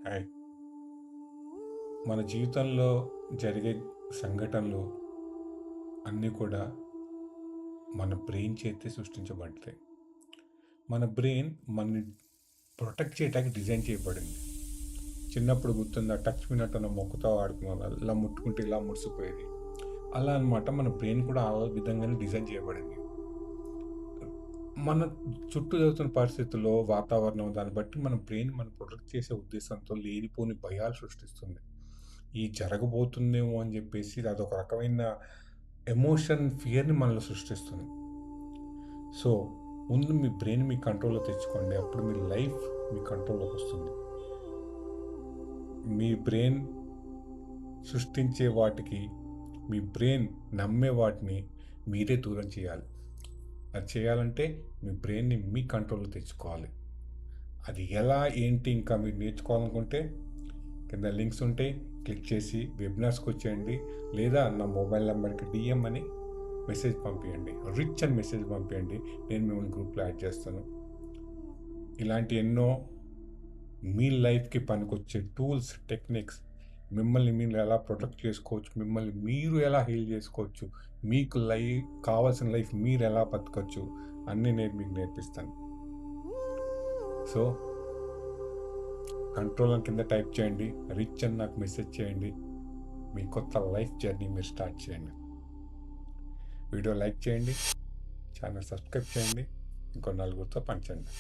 Hi. మన జీవితంలో జరిగే సంఘటనలు అన్నీ కూడా మన బ్రెయిన్ చేతే సృష్టించబడతాయి. మన బ్రెయిన్ మనని ప్రొటెక్ట్ చేయడానికి డిజైన్ చేయబడింది. చిన్నప్పుడు గుర్తుందా, టచ్ మీ నాట్ అన్న మొక్కతో ఆడుకున్నాం, ఇలా ముట్టుకుంటే ఇలా మురిసిపోయేది. అలా అన్నమాట మన బ్రెయిన్ కూడా ఆ విధంగానే డిజైన్ చేయబడింది. మన చుట్టూ జరుగుతున్న పరిస్థితుల్లో, వాతావరణం దాన్ని బట్టి మన బ్రెయిన్ మనం ప్రొటెక్ట్ చేసే ఉద్దేశంతో లేనిపోని భయాలు సృష్టిస్తుంది. ఈ జరగబోతుందేమో అని చెప్పేసి అదొక రకమైన ఎమోషన్, ఫియర్‌ని మనలో సృష్టిస్తుంది. సో, ముందు మీ బ్రెయిన్ మీ కంట్రోల్‌లో తెచ్చుకోండి. అప్పుడు మీ లైఫ్ మీ కంట్రోల్‌లోకి వస్తుంది. మీ బ్రెయిన్ సృష్టించే వాటికి, మీ బ్రెయిన్ నమ్మే వాటిని మీరే దూరం చేయాలి. అది చేయాలంటే మీ బ్రెయిన్‌ని మీ కంట్రోల్‌లో తెచ్చుకోవాలి. అది ఎలా, ఏంటి ఇంకా మీరు నేర్చుకోవాలనుకుంటే కింద లింక్స్ ఉంటాయి. క్లిక్ చేసి వెబినార్స్కి వచ్చేయండి, లేదా నా మొబైల్ నెంబర్కి డిఎం అని మెసేజ్ పంపించండి, రిచ్ అని మెసేజ్ పంపించండి. నేను మిమ్మల్ని గ్రూప్లో యాడ్ చేస్తాను. ఇలాంటి ఎన్నో మీ లైఫ్కి పనికొచ్చే టూల్స్, టెక్నిక్స్, మిమ్మల్ని మీరు ఎలా ప్రొటెక్ట్ చేసుకోవచ్చు, మిమ్మల్ని మీరు ఎలా హీల్ చేసుకోవచ్చు, మీకు కావాల్సిన లైఫ్ మీరు ఎలా బతకచ్చు అన్నీ నేను మీకు నేర్పిస్తాను. సో, కంట్రోల్ అని కింద టైప్ చేయండి, రిచ్ అని నాకు మెసేజ్ చేయండి. మీ కొత్త లైఫ్ జర్నీ మీరు స్టార్ట్ చేయండి. వీడియో లైక్ చేయండి, ఛానల్ సబ్స్క్రైబ్ చేయండి, ఇంకో నలుగురితో పంచండి.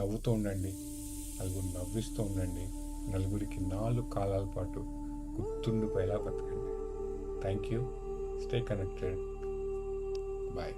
నవ్వుతూ ఉండండి, నలుగురు నవ్విస్తూ ఉండండి. నలుగురికి 4 కాలాల పాటు గుర్తుండిపోయేలా బతకండి. Thank you. Stay connected. Bye.